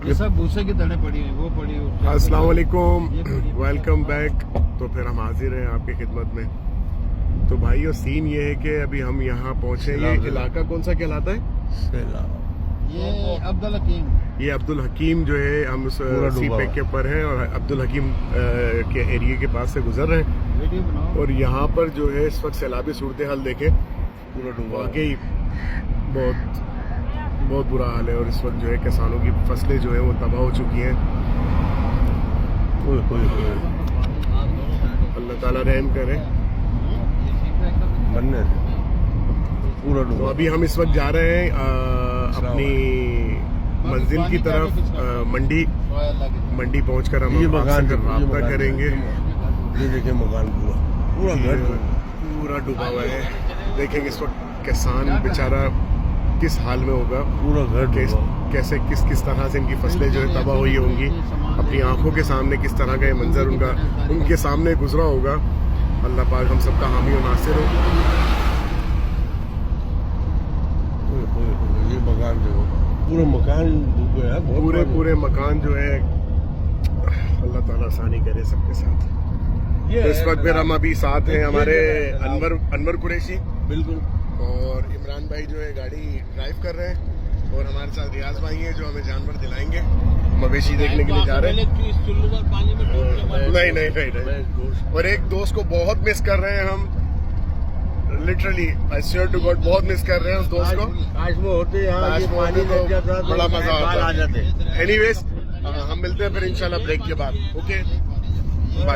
ये सब भूसे की तड़े पड़ी हुई, वो पड़ी हुई। अस्सलाम वालेकुम, वेलकम बैक। तो फिर हम हाजिर हैं आपकी खिदमत में। तो भाइयों सीन ये है कि अभी हम यहाँ पहुँचे। ये इलाका कौन सा कहलाता है? ये अब्दुल हकीम। ये अब्दुल हकीम जो है, हम उस सी पैक के ऊपर हैं और अब्दुल हकीम के एरिया के पास से गुजर रहे हैं। वीडियो बनाओ। और यहाँ पर जो है इस वक्त सैलाबी सूरत हाल देखें, वाकई बहुत बहुत बुरा हाल है। और इस वक्त जो है किसानों की फसलें जो है वो तबाह हो चुकी हैं। अल्लाह ताला रहम करे। तो अभी हम इस वक्त जा रहे हैं अपनी मंजिल की तरफ, मंडी पहुंचकर हम आपसे रब्ता करेंगे। ये देखिए मकान पूरा डूबा हुआ है। देखेंगे इस वक्त किसान बेचारा किस हाल में होगा, पूरा घर कैसे किस तरह से इनकी फसलें जो है तबाह हुई होंगी। अपनी आंखों के सामने किस तरह का ये मंजर उनके सामने गुजरा होगा। अल्लाह पाक हम सबका हामी और नासिर हो। ये मकान जो पूरा मकान डूब गया है। पूरे मकान जो है, अल्लाह ताला आसानी करे सबके साथ। तो इस वक्त फिर हम अभी साथ हैं हमारे अनवर कुरैशी बिल्कुल, और इमरान भाई जो है गाड़ी ड्राइव कर रहे हैं। और हमारे साथ रियाज भाई हैं जो हमें जानवर दिलाएंगे। मवेशी देखने के लिए जा रहे हैं। नहीं। और एक दोस्त को बहुत मिस कर रहे हैं हम, literally I swear to God बहुत मिस कर रहे हैं उस दोस्त को। काश वो होते यहाँ, ये पानी लग जाता तो बड़ा मजा आ आता। जाते। एनीवेज हम मिलते हैं फिर इंशाल्लाह ब्रेक के बाद। Okay bye.